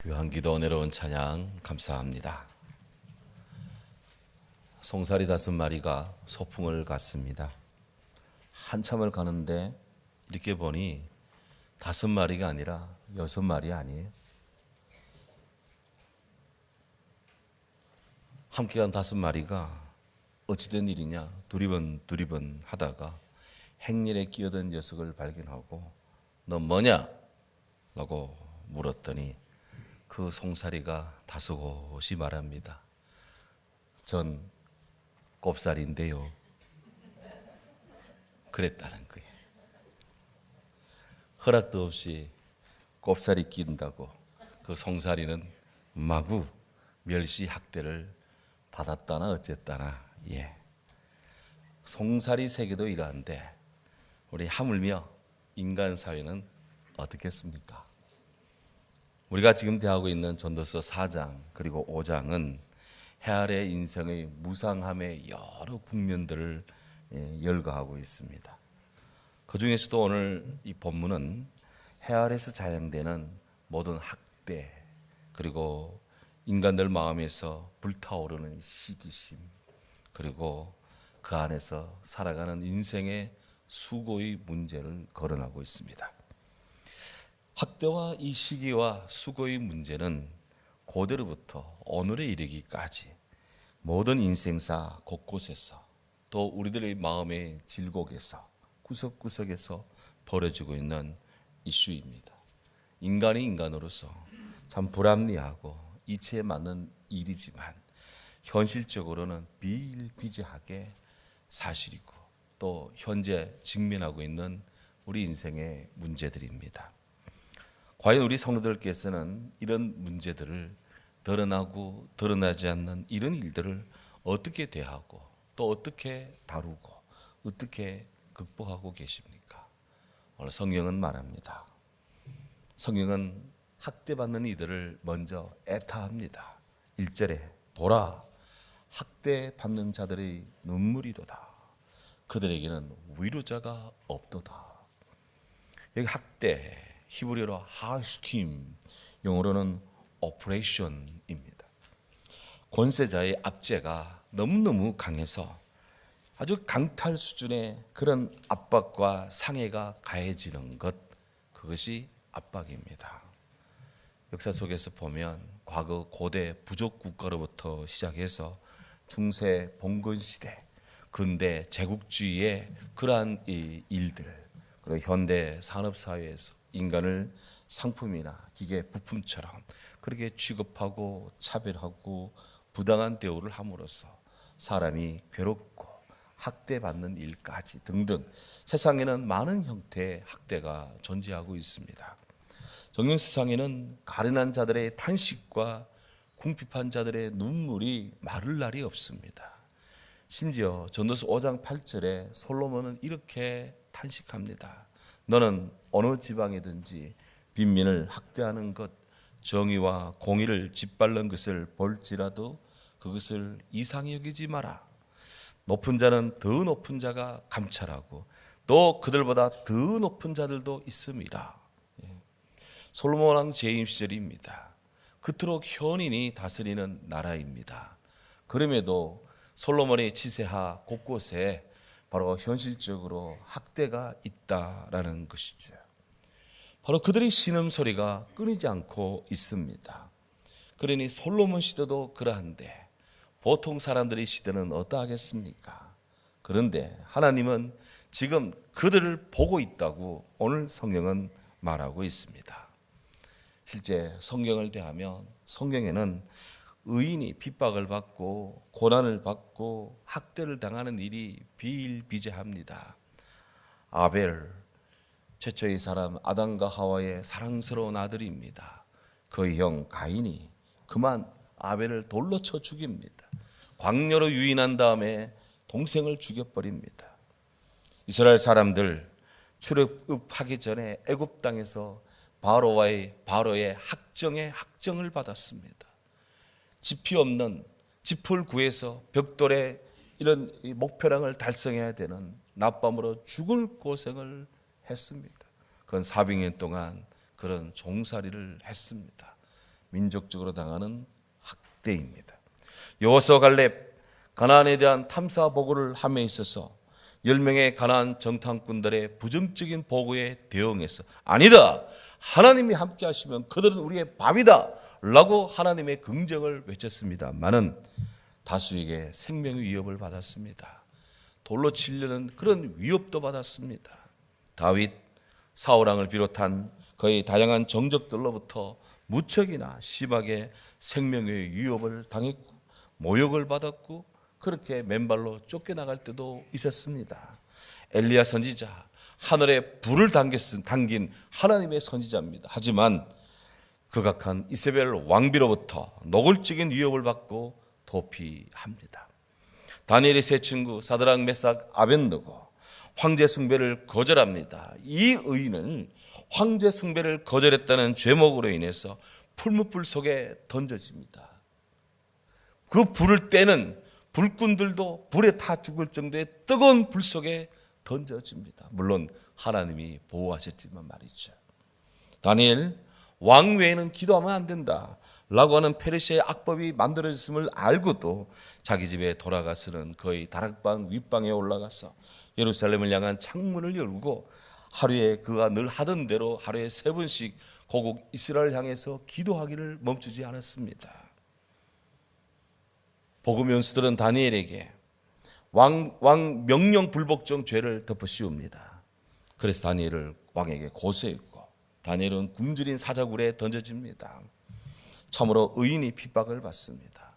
귀한 기도 은혜로운 찬양 감사합니다. 송사리 5마리가 소풍을 갔습니다. 한참을 가는데 이렇게 보니 5마리가 아니라 6마리 아니에요. 함께 간 5마리가 어찌된 일이냐 두리번 하다가 행렬에 끼어든 녀석을 발견하고 너 뭐냐? 라고 물었더니 그 송사리가 다소곳이 말합니다. 전 꼽살인데요. 그랬다는 거예요. 허락도 없이 꼽살이 낀다고 그 송사리는 마구 멸시 학대를 받았다나 어쨌다나. 송사리 세계도 이러한데 우리 하물며 인간 사회는 어떻겠습니까? 우리가 지금 대하고 있는 전도서 4장 그리고 5장은 해 아래 인생의 무상함의 여러 국면들을 열거하고 있습니다. 그 중에서도 오늘 이 본문은 해 아래에서 자행되는 모든 학대 그리고 인간들 마음에서 불타오르는 시기심 그리고 그 안에서 살아가는 인생의 수고의 문제를 거론하고 있습니다. 학대와 이 시기와 수고의 문제는 고대로부터 오늘에 이르기까지 모든 인생사 곳곳에서 또 우리들의 마음의 질곡에서 구석구석에서 벌어지고 있는 이슈입니다. 인간이 인간으로서 참 불합리하고 이치에 맞는 일이지만 현실적으로는 비일비재하게 사실이고 또 현재 직면하고 있는 우리 인생의 문제들입니다. 과연 우리 성도들께서는 이런 문제들을 드러나고 드러나지 않는 이런 일들을 어떻게 대하고 또 어떻게 다루고 어떻게 극복하고 계십니까? 오늘 성경은 말합니다. 성경은 학대받는 이들을 먼저 애타합니다. 1절에 보라 학대받는 자들의 눈물이로다. 그들에게는 위로자가 없도다. 여기 학대 히브리어로 하스킴, 영어로는 오퍼레이션입니다. 권세자의 압제가 너무너무 강해서 아주 강탈 수준의 그런 압박과 상해가 가해지는 것, 그것이 압박입니다. 역사 속에서 보면 과거 고대 부족 국가로부터 시작해서 중세 봉건 시대, 근대 제국주의의 그러한 일들, 그리고 현대 산업사회에서 인간을 상품이나 기계 부품처럼 그렇게 취급하고 차별하고 부당한 대우를 함으로써 사람이 괴롭고 학대받는 일까지 등등 세상에는 많은 형태의 학대가 존재하고 있습니다. 정경세상에는 가련한 자들의 탄식과 궁핍한 자들의 눈물이 마를 날이 없습니다. 심지어 전도서 5장 8절에 솔로몬은 이렇게 탄식합니다. 너는 어느 지방이든지 빈민을 학대하는 것, 정의와 공의를 짓밟는 것을 볼지라도 그것을 이상히 여기지 마라. 높은 자는 더 높은 자가 감찰하고 또 그들보다 더 높은 자들도 있음이라. 솔로몬 왕 재임 시절입니다. 그토록 현인이 다스리는 나라입니다. 그럼에도 솔로몬의 치세하 곳곳에 바로 현실적으로 학대가 있다라는 것이죠. 바로 그들의 신음소리가 끊이지 않고 있습니다. 그러니 솔로몬 시대도 그러한데 보통 사람들의 시대는 어떠하겠습니까? 그런데 하나님은 지금 그들을 보고 있다고 오늘 성경은 말하고 있습니다. 실제 성경을 대하면 성경에는 의인이 핍박을 받고 고난을 받고 학대를 당하는 일이 비일비재합니다. 아벨, 최초의 사람 아담과 하와의 사랑스러운 아들입니다. 그의 형 가인이 그만 아벨을 돌로 쳐 죽입니다. 광녀로 유인한 다음에 동생을 죽여버립니다. 이스라엘 사람들 출애굽하기 전에 애굽 땅에서 바로의 학정을 받았습니다. 지피 없는 지풀 구해서 벽돌에 이런 목표량을 달성해야 되는 낮밤으로 죽을 고생을 했습니다. 그건 400년 동안 그런 종살이를 했습니다. 민족적으로 당하는 학대입니다. 여호수아 갈렙 가나안에 대한 탐사 보고를 함에 있어서 10명의 가나안 정탐꾼들의 부정적인 보고에 대응해서 아니다, 하나님이 함께 하시면 그들은 우리의 밥이다 라고 하나님의 긍정을 외쳤습니다만은 다수에게 생명의 위협을 받았습니다. 돌로 치려는 그런 위협도 받았습니다. 다윗, 사울왕을 비롯한 거의 다양한 정적들로부터 무척이나 심하게 생명의 위협을 당했고 모욕을 받았고 그렇게 맨발로 쫓겨나갈 때도 있었습니다. 엘리야 선지자, 하늘에 불을 당긴 하나님의 선지자입니다. 하지만 극악한 이세벨 왕비로부터 노골적인 위협을 받고 도피합니다. 다니엘의 세 친구 사드락, 메삭, 아벳느고 황제 숭배를 거절합니다. 이 의인은 황제 숭배를 거절했다는 죄목으로 인해서 풀무불 속에 던져집니다. 그 불을 떼는 불꾼들도 불에 타 죽을 정도의 뜨거운 불 속에 던져집니다. 물론 하나님이 보호하셨지만 말이죠. 다니엘, 왕 외에는 기도하면 안 된다 라고 하는 페르시아의 악법이 만들어졌음을 알고도 자기 집에 돌아가서는 거의 다락방 윗방에 올라가서 예루살렘을 향한 창문을 열고 하루에 그가 늘 하던 대로 하루에 3번씩 고국 이스라엘을 향해서 기도하기를 멈추지 않았습니다. 복음 연수들은 다니엘에게 왕 명령 불복종 죄를 덮어 씌웁니다. 그래서 다니엘을 왕에게 고소했고 다니엘은 굶주린 사자굴에 던져집니다. 참으로 의인이 핍박을 받습니다.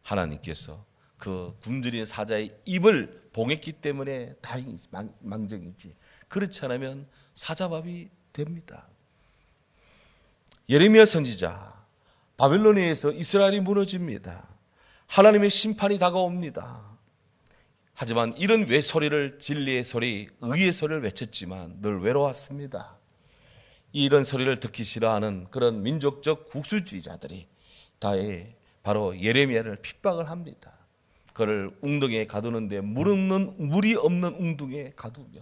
하나님께서 그 굶주린 사자의 입을 봉했기 때문에 다행이지, 망정이지, 그렇지 않으면 사자밥이 됩니다. 예레미야 선지자, 바벨론에 의해서 이스라엘이 무너집니다. 하나님의 심판이 다가옵니다. 하지만 이런 외소리를, 진리의 소리, 의의 소리를 외쳤지만 늘 외로웠습니다. 이런 소리를 듣기 싫어하는 그런 민족적 국수주의자들이 바로 예레미야를 핍박을 합니다. 그를 웅덩이에 가두는데 물이 없는 웅덩이에 가두며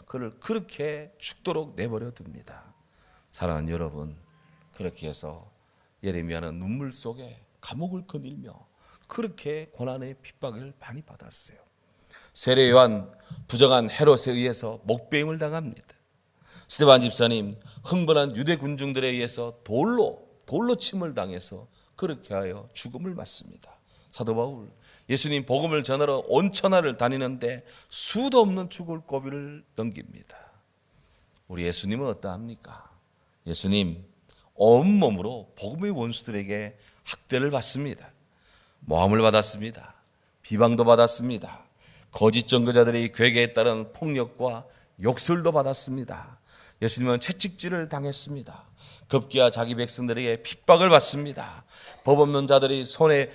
그를 그렇게 죽도록 내버려 둡니다. 사랑하는 여러분, 그렇게 해서 예레미야는 눈물 속에 감옥을 거닐며 그렇게 고난의 핍박을 많이 받았어요. 세례 요한, 부정한 헤롯에 의해서 목배임을 당합니다. 스데반 집사님, 흥분한 유대 군중들에 의해서 돌로 침을 당해서 그렇게 하여 죽음을 맞습니다. 사도 바울, 예수님 복음을 전하러 온 천하를 다니는데 수도 없는 죽을 고비를 넘깁니다. 우리 예수님은 어떠합니까? 예수님 온몸으로 복음의 원수들에게 학대를 받습니다. 모함을 받았습니다. 비방도 받았습니다. 거짓 증거자들의 괴계에 따른 폭력과 욕설도 받았습니다. 예수님은 채찍질을 당했습니다. 급기야 자기 백성들에게 핍박을 받습니다. 법 없는 자들의 손에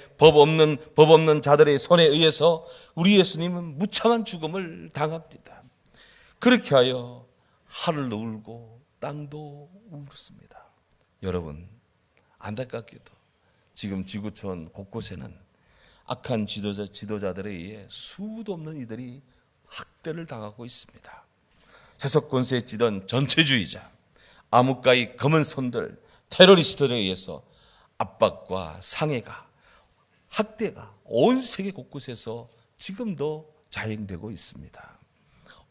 의해서 우리 예수님은 무참한 죽음을 당합니다. 그렇게 하여 하늘도 울고 땅도 울습니다. 여러분, 안타깝게도 지금 지구촌 곳곳에는 악한 지도자들에 의해 수도 없는 이들이 학대를 당하고 있습니다. 세속 권세에 찌든 전체주의자, 암흑가의 검은 손들, 테러리스트들에 의해서 압박과 상해가, 학대가 온 세계 곳곳에서 지금도 자행되고 있습니다.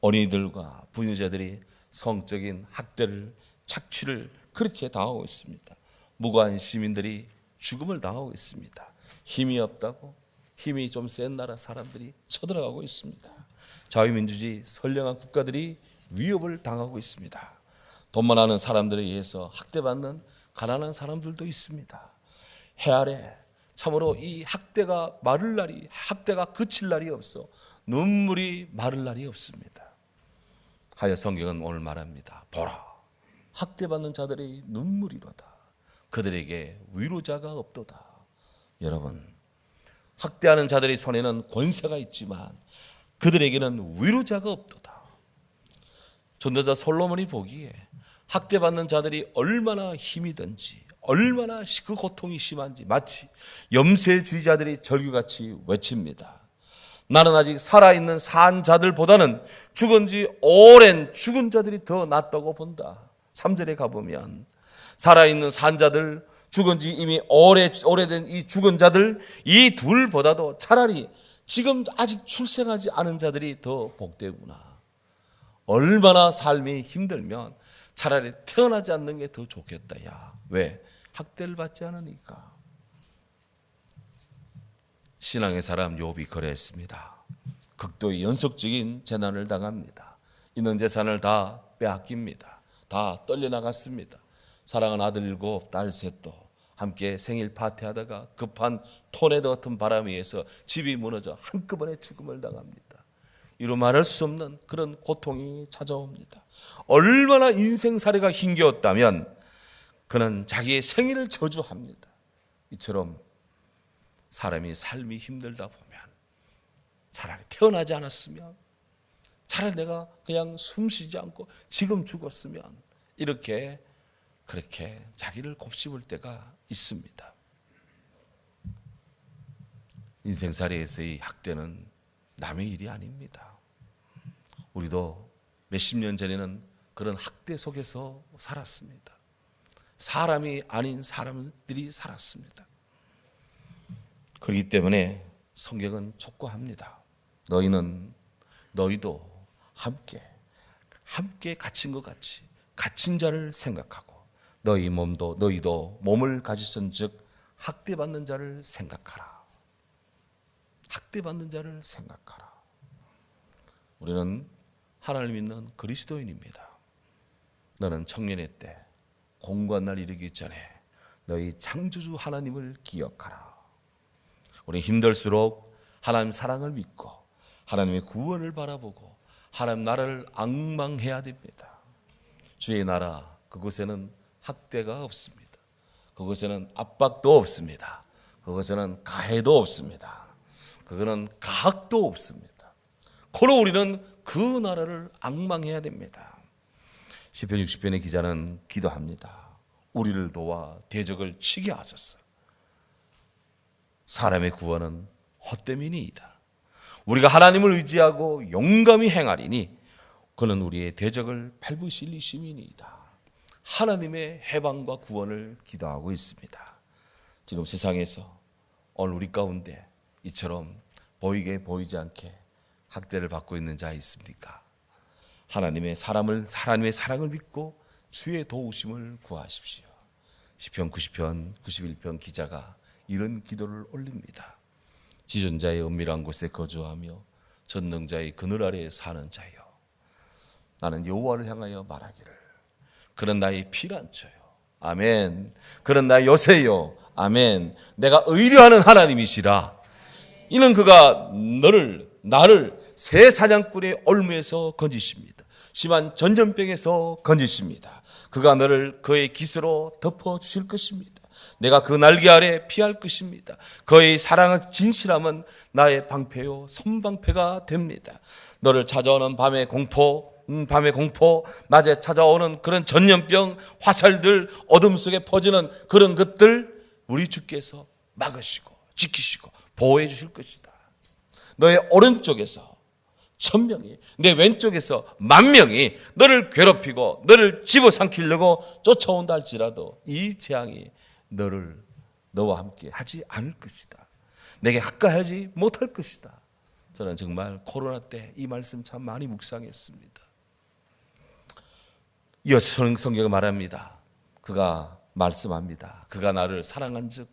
어린이들과 부유자들이 성적인 학대를, 착취를 그렇게 당하고 있습니다. 무고한 시민들이 죽음을 당하고 있습니다. 힘이 없다고 힘이 좀 센 나라 사람들이 쳐들어가고 있습니다. 자유민주주의 선량한 국가들이 위협을 당하고 있습니다. 돈만 하는 사람들에 의해서 학대받는 가난한 사람들도 있습니다. 해 아래 참으로 이 학대가 그칠 날이 없어 눈물이 마를 날이 없습니다. 하여 성경은 오늘 말합니다. 보라, 학대받는 자들의 눈물이로다. 그들에게 위로자가 없도다. 여러분, 학대하는 자들의 손에는 권세가 있지만 그들에게는 위로자가 없도다. 전도자 솔로몬이 보기에 학대받는 자들이 얼마나 힘이든지 얼마나 그 고통이 심한지 마치 염세주의자들이 절규같이 외칩니다. 나는 아직 살아있는 산 자들보다는 죽은 지 오랜 죽은 자들이 더 낫다고 본다. 3절에 가보면 살아있는 산 자들, 죽은 지 이미 오래된 이 죽은 자들, 이 둘보다도 차라리 지금 아직 출생하지 않은 자들이 더 복되구나. 얼마나 삶이 힘들면 차라리 태어나지 않는 게 더 좋겠다. 야, 왜? 학대를 받지 않으니까. 신앙의 사람 욥이 그랬습니다. 극도의 연속적인 재난을 당합니다. 있는 재산을 다 빼앗깁니다. 다 떨려나갔습니다. 사랑하는 아들 7, 딸 3도 함께 생일 파티하다가 급한 토네도 같은 바람에 의해서 집이 무너져 한꺼번에 죽음을 당합니다. 이루 말할 수 없는 그런 고통이 찾아옵니다. 얼마나 인생살이가 힘겨웠다면 그는 자기의 생일을 저주합니다. 이처럼 사람이 삶이 힘들다 보면 차라리 태어나지 않았으면, 차라리 내가 그냥 숨쉬지 않고 지금 죽었으면, 그렇게 자기를 곱씹을 때가 있습니다. 인생살이에서의 학대는 남의 일이 아닙니다. 우리도 몇십 년 전에는 그런 학대 속에서 살았습니다. 사람이 아닌 사람들이 살았습니다. 그렇기 때문에 성경은 촉구합니다. 너희도 함께 갇힌 것 같이 갇힌 자를 생각하고 너희도 몸을 가지선즉 학대받는 자를 생각하라. 학대받는 자를 생각하라. 우리는 하나님을 믿는 그리스도인입니다. 너는 청년의 때 공고한 날 이르기 전에 너희 창조주 하나님을 기억하라. 우리 힘들수록 하나님 사랑을 믿고 하나님의 구원을 바라보고 하나님 나라를 앙망해야 됩니다. 주의 나라, 그곳에는 학대가 없습니다. 그곳에는 압박도 없습니다. 그곳에는 가해도 없습니다. 그거는 가학도 없습니다. 고로 우리는 그 나라를 앙망해야 됩니다. 시편 60편의 기자는 기도합니다. 우리를 도와 대적을 치게 하소서. 사람의 구원은 헛됨이니이다. 우리가 하나님을 의지하고 용감히 행하리니 그는 우리의 대적을 밟으실 이심이니이다. 하나님의 해방과 구원을 기도하고 있습니다. 지금 세상에서 오늘 우리 가운데 이처럼 보이게 보이지 않게 학대를 받고 있는 자 있습니까? 하나님의 사랑을 믿고 주의 도우심을 구하십시오. 시편 90편, 91편 기자가 이런 기도를 올립니다. 지존자의 은밀한 곳에 거주하며 전능자의 그늘 아래에 사는 자여, 나는 여호와를 향하여 말하기를 그는 나의 피난처요. 아멘. 그는 나의 요새요. 아멘. 내가 의뢰하는 하나님이시라. 이는 그가 나를 새 사냥꾼의 올무에서 건지십니다. 심한 전염병에서 건지십니다. 그가 너를 그의 깃으로 덮어주실 것입니다. 내가 그 날개 아래 피할 것입니다. 그의 사랑의 진실함은 나의 방패요 선방패가 됩니다. 너를 찾아오는 밤의 공포, 낮에 찾아오는 그런 전염병, 화살들, 어둠 속에 퍼지는 그런 것들 우리 주께서 막으시고 지키시고 보호해 주실 것이다. 너의 오른쪽에서 1000명이, 내 왼쪽에서 10,000명이 너를 괴롭히고 너를 집어삼키려고 쫓아온다 할지라도 이 재앙이 너와 함께 하지 않을 것이다. 내게 가까이 하지 못할 것이다. 저는 정말 코로나 때 이 말씀 참 많이 묵상했습니다. 이어서 성경은 말합니다. 그가 말씀합니다. 그가 나를 사랑한즉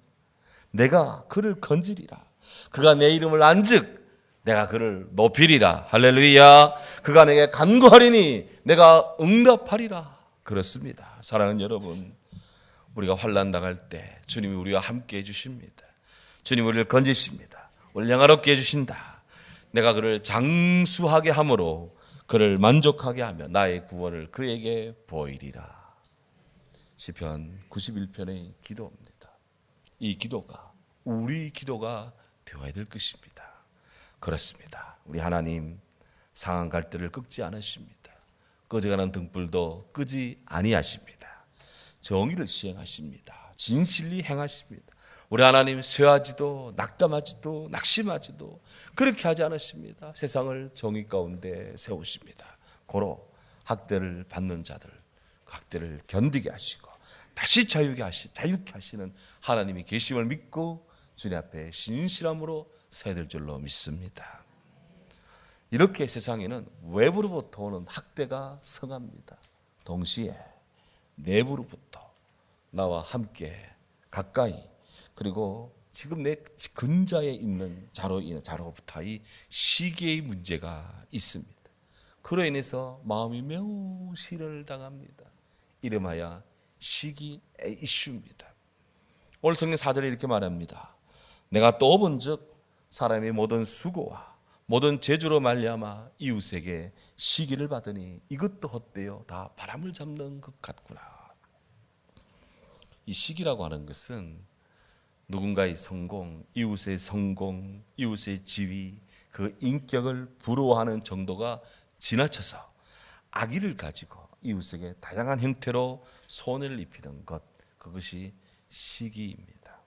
내가 그를 건지리라. 그가 내 이름을 안즉 내가 그를 높이리라. 할렐루야. 그가 내게 간구하리니 내가 응답하리라. 그렇습니다. 사랑하는 여러분, 우리가 환난 당할 때 주님이 우리와 함께 해주십니다. 주님이 우리를 건지십니다. 우리를 영화롭게 해주신다. 내가 그를 장수하게 함으로 그를 만족하게 하며 나의 구원을 그에게 보이리라. 시편 91편의 기도입니다. 이 기도가 우리 기도가 되어야 될 것입니다. 그렇습니다. 우리 하나님 상한 갈대를 꺾지 않으십니다. 꺼져가는 등불도 끄지 아니하십니다. 정의를 시행하십니다. 진실리 행하십니다. 우리 하나님 쇠하지도 낙담하지도 낙심하지도 그렇게 하지 않으십니다. 세상을 정의 가운데 세우십니다. 고로 학대를 받는 자들, 학대를 견디게 하시고 다시 자유케 하시는 하나님이 계심을 믿고 주님 앞에 신실함으로 서야 될 줄로 믿습니다. 이렇게 세상에는 외부로부터 오는 학대가 성합니다. 동시에 내부로부터 나와 함께 가까이, 그리고 지금 내 근자에 있는 자로부터 이 시기의 문제가 있습니다. 그로 인해서 마음이 매우 시련을 당합니다. 이름하여 시기의 이슈입니다. 오늘 성경 4절에 이렇게 말합니다. 내가 또 본즉 사람의 모든 수고와 모든 재주로 말미암아 이웃에게 시기를 받으니 이것도 헛되어 다 바람을 잡는 것 같구나. 이 시기라고 하는 것은 누군가의 성공, 이웃의 지위, 그 인격을 부러워하는 정도가 지나쳐서 악의를 가지고 이웃에게 다양한 형태로 손해를 입히는 것, 그것이 시기입니다.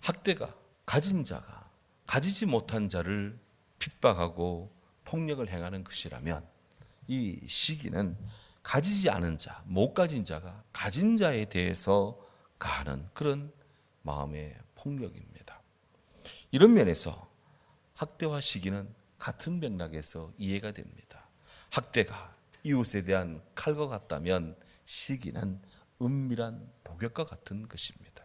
학대가 가진 자가 가지지 못한 자를 핍박하고 폭력을 행하는 것이라면, 이 시기는 가지지 않은 자, 못 가진 자가 가진 자에 대해서 가하는 그런 마음의 폭력입니다. 이런 면에서 학대와 시기는 같은 맥락에서 이해가 됩니다. 학대가 이웃에 대한 칼과 같다면 시기는 은밀한 독약과 같은 것입니다.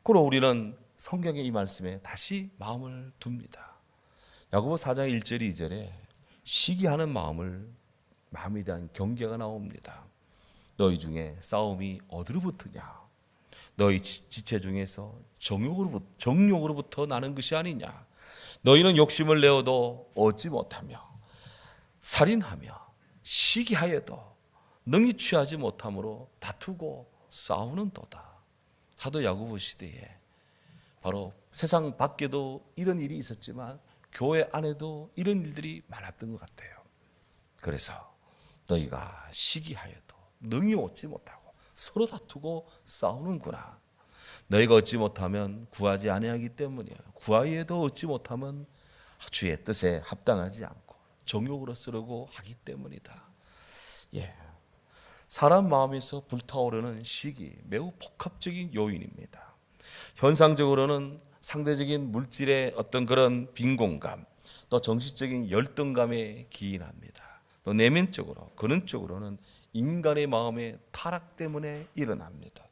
그러므로 우리는 성경의 이 말씀에 다시 마음을 둡니다. 야고보 4장 1절 2절에 시기하는 마음에 대한 경계가 나옵니다. 너희 중에 싸움이 어디로부터냐? 너희 지체 중에서 정욕으로부터 나는 것이 아니냐? 너희는 욕심을 내어도 얻지 못하며 살인하며 시기하여도 능히 취하지 못함으로 다투고 싸우는도다. 사도 야고보 시대에 바로 세상 밖에도 이런 일이 있었지만 교회 안에도 이런 일들이 많았던 것 같아요. 그래서 너희가 시기하여도 능히 얻지 못하고 서로 다투고 싸우는구나. 너희가 얻지 못하면 구하지 아니하기 때문이야. 구하여도 얻지 못하면 주의 뜻에 합당하지 않고 정욕으로 쓰려고 하기 때문이다. 사람 마음에서 불타오르는 시기, 매우 복합적인 요인입니다. 현상적으로는 상대적인 물질의 어떤 그런 빈곤감, 또 정신적인 열등감에 기인합니다. 또 내면적으로, 근원적으로는 인간의 마음의 타락 때문에 일어납니다.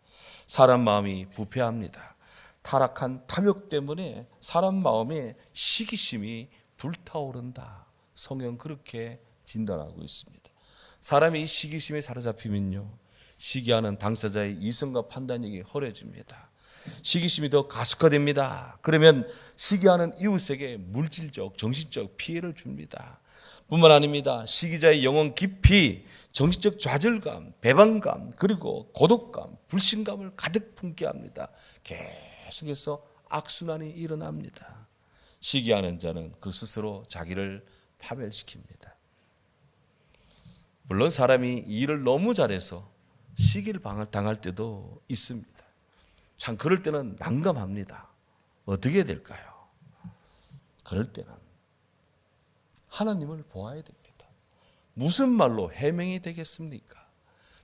사람 마음이 부패합니다. 타락한 탐욕 때문에 사람 마음에 시기심이 불타오른다. 성경 그렇게 진단하고 있습니다. 사람이 시기심에 사로잡히면요, 시기하는 당사자의 이성과 판단력이 허려집니다. 시기심이 더 가속화됩니다. 그러면 시기하는 이웃에게 물질적, 정신적 피해를 줍니다. 뿐만 아닙니다. 시기자의 영혼 깊이 정신적 좌절감, 배반감, 그리고 고독감, 불신감을 가득 품게 합니다. 계속해서 악순환이 일어납니다. 시기하는 자는 그 스스로 자기를 파멸시킵니다. 물론 사람이 일을 너무 잘해서 시기를 당할 때도 있습니다. 참 그럴 때는 난감합니다. 어떻게 해야 될까요? 그럴 때는 하나님을 보아야 됩니다. 무슨 말로 해명이 되겠습니까?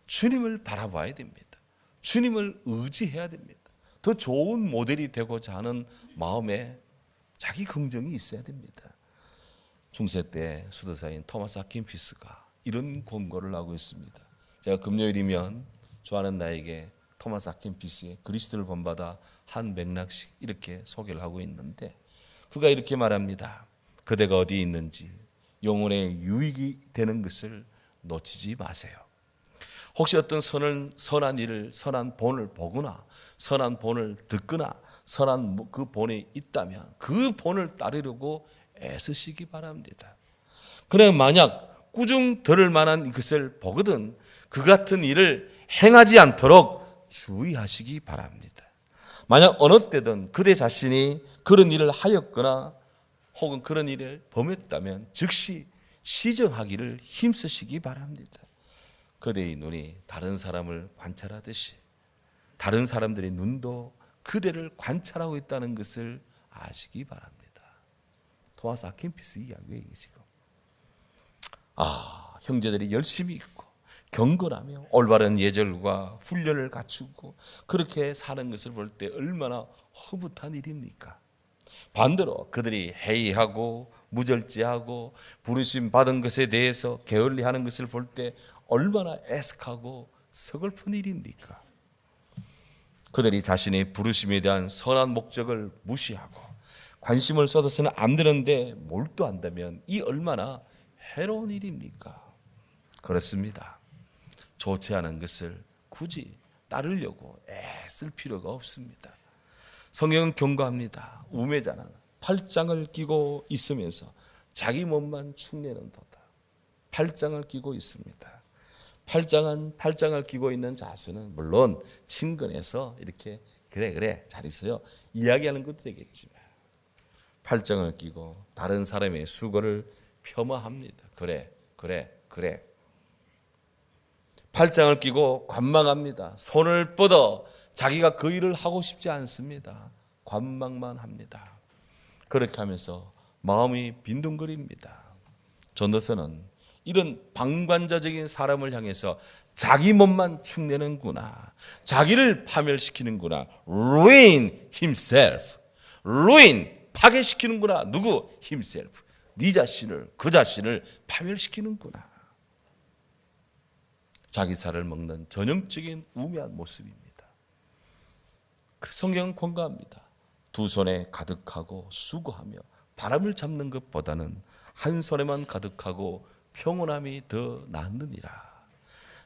주님을 바라봐야 됩니다. 주님을 의지해야 됩니다. 더 좋은 모델이 되고자 하는 마음에 자기 긍정이 있어야 됩니다. 중세 때 수도사인 토마스 아킨피스가 이런 권고를 하고 있습니다. 제가 금요일이면 좋아하는 나에게 토마스 아킨피스의 그리스도를 본받아 한 맥락씩 이렇게 소개를 하고 있는데, 그가 이렇게 말합니다. 그대가 어디에 있는지 영혼의 유익이 되는 것을 놓치지 마세요. 혹시 어떤 선한 일을, 선한 본을 보거나 선한 본을 듣거나 선한 그 본에 있다면 그 본을 따르려고 애쓰시기 바랍니다. 그러나 만약 꾸중 들을 만한 것을 보거든 그 같은 일을 행하지 않도록 주의하시기 바랍니다. 만약 어느 때든 그대 자신이 그런 일을 하였거나 혹은 그런 일을 범했다면 즉시 시정하기를 힘쓰시기 바랍니다. 그대의 눈이 다른 사람을 관찰하듯이 다른 사람들의 눈도 그대를 관찰하고 있다는 것을 아시기 바랍니다. 토마스 아킨피스 이야기예요, 지금. 형제들이 열심히 있고 경건하며 올바른 예절과 훈련을 갖추고 그렇게 사는 것을 볼 때 얼마나 허무한 일입니까? 반대로 그들이 해이하고 무절제하고 부르심 받은 것에 대해서 게을리하는 것을 볼 때 얼마나 애석하고 서글픈 일입니까? 그들이 자신의 부르심에 대한 선한 목적을 무시하고 관심을 쏟아서는 안 되는데 몰두한다면 이 얼마나 해로운 일입니까? 그렇습니다. 좋지 않은 것을 굳이 따르려고 애쓸 필요가 없습니다. 성경은 경고합니다. 우매자는 팔짱을 끼고 있으면서 자기 몸만 축내는도다. 팔짱을 끼고 있습니다. 팔짱을 끼고 있는 자세는 물론 친근해서 이렇게 그래 잘 있어요 이야기하는 것도 되겠지만 팔짱을 끼고 다른 사람의 수고를 폄하합니다. 그래. 팔짱을 끼고 관망합니다. 손을 뻗어 자기가 그 일을 하고 싶지 않습니다. 관망만 합니다. 그렇게 하면서 마음이 빈둥거립니다. 전도서는 이런 방관자적인 사람을 향해서 자기 몸만 축내는구나, 자기를 파멸시키는구나, ruin himself, 파괴시키는구나. 누구? himself. 네 자신을, 그 자신을 파멸시키는구나. 자기 살을 먹는 전형적인 우매한 모습입니다. 성경은 권고합니다. 두 손에 가득하고 수고하며 바람을 잡는 것보다는 한 손에만 가득하고 평온함이 더 낫느니라.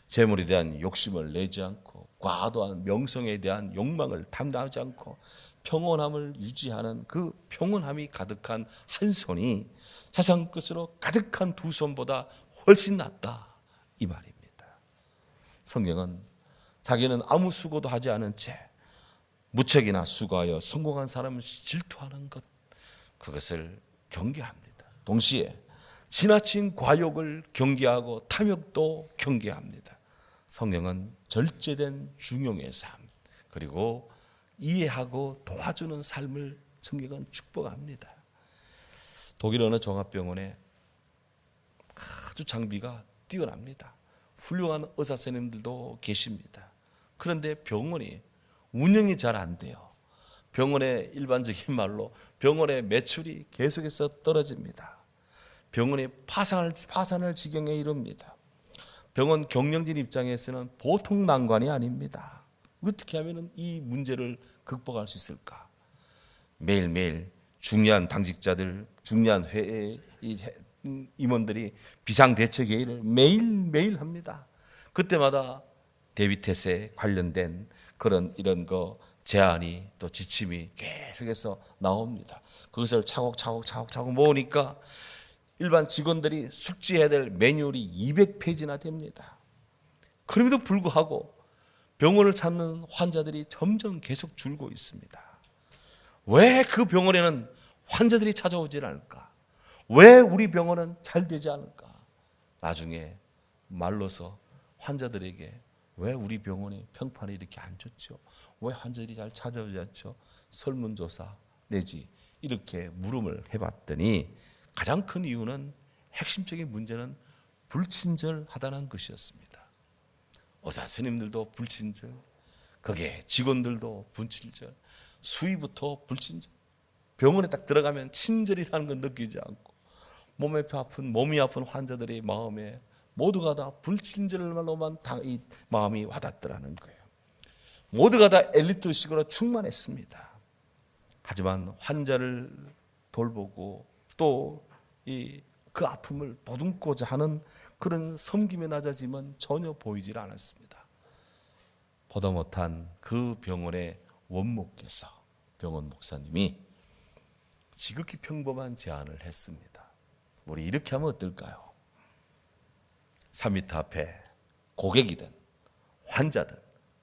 재물에 대한 욕심을 내지 않고 과도한 명성에 대한 욕망을 탐하지 않고 평온함을 유지하는 그 평온함이 가득한 한 손이 세상 끝으로 가득한 두 손보다 훨씬 낫다 이 말입니다. 성경은 자기는 아무 수고도 하지 않은 채 무책이나 수고하여 성공한 사람을 질투하는 것, 그것을 경계합니다. 동시에 지나친 과욕을 경계하고 탐욕도 경계합니다. 성경은 절제된 중용의 삶, 그리고 이해하고 도와주는 삶을 성경은 축복합니다. 독일 어느 종합병원에 아주 장비가 뛰어납니다. 훌륭한 의사 선생님들도 계십니다. 그런데 병원이 운영이 잘 안 돼요. 병원의 일반적인 말로 병원의 매출이 계속해서 떨어집니다. 병원이 파산할 지경에 이릅니다. 병원 경영진 입장에서는 보통 난관이 아닙니다. 어떻게 하면 이 문제를 극복할 수 있을까? 매일매일 중요한 당직자들, 중요한 회의 임원들이 비상대책회의를 매일매일 합니다. 그때마다 대비태세에 관련된 이런 제안이 또 지침이 계속해서 나옵니다. 그것을 차곡차곡 모으니까 일반 직원들이 숙지해야 될 매뉴얼이 200페이지나 됩니다. 그럼에도 불구하고 병원을 찾는 환자들이 점점 계속 줄고 있습니다. 왜 그 병원에는 환자들이 찾아오질 않을까? 왜 우리 병원은 잘 되지 않을까? 나중에 말로서 환자들에게 왜 우리 병원의 평판이 이렇게 안 좋죠? 왜 환자들이 잘 찾아오지 않죠? 설문조사 내지 이렇게 물음을 해봤더니 가장 큰 이유는, 핵심적인 문제는 불친절하다는 것이었습니다. 의사 선생님들도 불친절, 거기에 직원들도 불친절, 수의부터 불친절. 병원에 딱 들어가면 친절이라는 걸 느끼지 않고 몸이 아픈 환자들의 마음에 모두가 다 불친절말로만 이 마음이 와닿더라는 거예요. 모두가 다 엘리트식으로 충만했습니다. 하지만 환자를 돌보고 또 그 아픔을 보듬고자 하는 그런 섬김의 낮아짐은 전혀 보이질 않았습니다. 보다 못한 그 병원의 원목께서, 병원 목사님이 지극히 평범한 제안을 했습니다. 우리 이렇게 하면 어떨까요? 3m 앞에 고객이든 환자든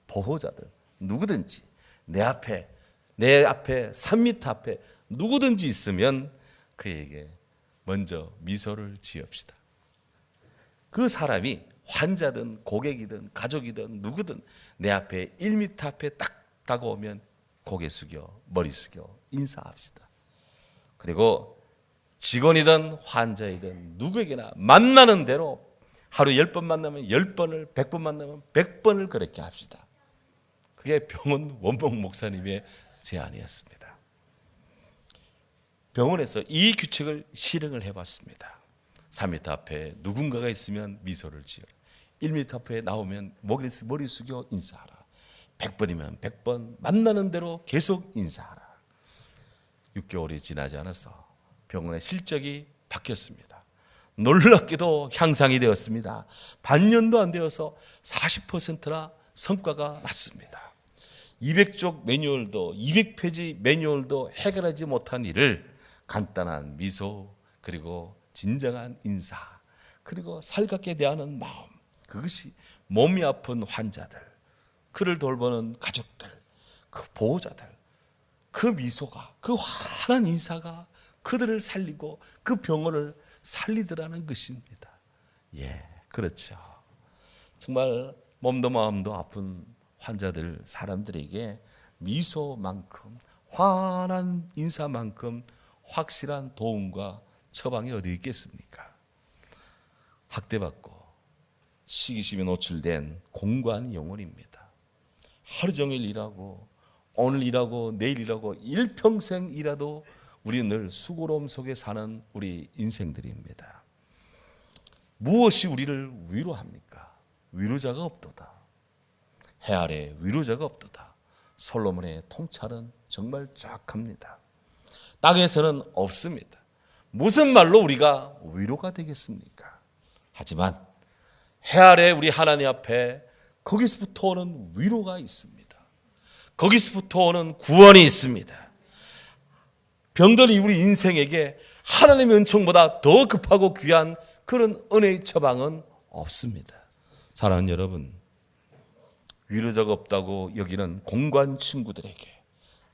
보호자든 누구든지 내 앞에 3m 앞에 누구든지 있으면 그에게 먼저 미소를 지읍시다. 그 사람이 환자든 고객이든 가족이든 누구든 내 앞에 1m 앞에 딱 다가오면 고개 숙여 머리 숙여 인사합시다. 그리고 직원이든 환자이든 누구에게나 만나는 대로 하루 10번 만나면 10번을, 100번 만나면 100번을 그렇게 합시다. 그게 병원 원봉 목사님의 제안이었습니다. 병원에서 이 규칙을 실행을 해봤습니다. 3m 앞에 누군가가 있으면 미소를 지어라. 1m 앞에 나오면 머리 숙여 인사하라. 100번이면 100번 만나는 대로 계속 인사하라. 6개월이 지나지 않아서 병원의 실적이 바뀌었습니다. 놀랍게도 향상이 되었습니다. 반년도 안 되어서 40%나 성과가 났습니다. 200쪽 매뉴얼도 200페이지 매뉴얼도 해결하지 못한 일을 간단한 미소, 그리고 진정한 인사, 그리고 살갑게 대하는 마음, 그것이 몸이 아픈 환자들, 그를 돌보는 가족들, 그 보호자들, 그 미소가, 그 환한 인사가 그들을 살리고 그 병원을 살리더라는 것입니다. 예, 그렇죠. 정말 몸도 마음도 아픈 환자들, 사람들에게 미소만큼, 환한 인사만큼 확실한 도움과 처방이 어디 있겠습니까? 학대받고 시기심에 노출된 공고한 영혼입니다. 하루 종일 일하고 오늘 일하고 내일 일하고 일평생 일하도 우리 늘 수고로움 속에 사는 우리 인생들입니다. 무엇이 우리를 위로합니까? 위로자가 없도다. 해 아래 위로자가 없도다. 솔로몬의 통찰은 정말 정확합니다. 땅에서는 없습니다. 무슨 말로 우리가 위로가 되겠습니까? 하지만 해 아래 우리 하나님 앞에 거기서부터 오는 위로가 있습니다. 거기서부터 오는 구원이 있습니다. 병들이 우리 인생에게 하나님의 은총보다 더 급하고 귀한 그런 은혜의 처방은 없습니다. 사랑하는 여러분, 위로자가 없다고 여기는 공관 친구들에게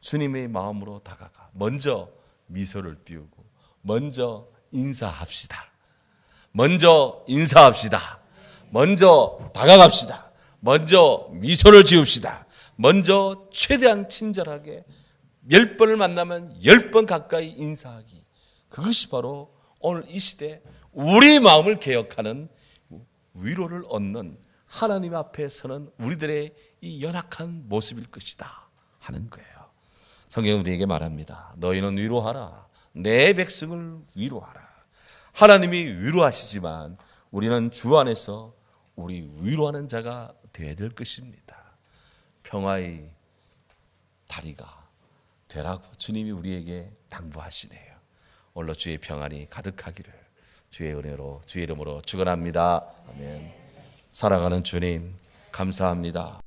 주님의 마음으로 다가가 먼저 미소를 띄우고 먼저 인사합시다. 먼저 인사합시다. 먼저 다가갑시다. 먼저 미소를 지읍시다. 먼저 최대한 친절하게 10번을 만나면 10번 가까이 인사하기. 그것이 바로 오늘 이 시대 우리 마음을 개혁하는 위로를 얻는 하나님 앞에 서는 우리들의 이 연약한 모습일 것이다 하는 거예요. 성경은 우리에게 말합니다. 너희는 위로하라. 내 백성을 위로하라. 하나님이 위로하시지만 우리는 주 안에서 우리 위로하는 자가 되어야 될 것입니다. 평화의 다리가 되라고 주님이 우리에게 당부하시네요. 오늘로 주의 평안이 가득하기를 주의 은혜로 주의 이름으로 축원합니다. 아멘. 살아가는 주님 감사합니다.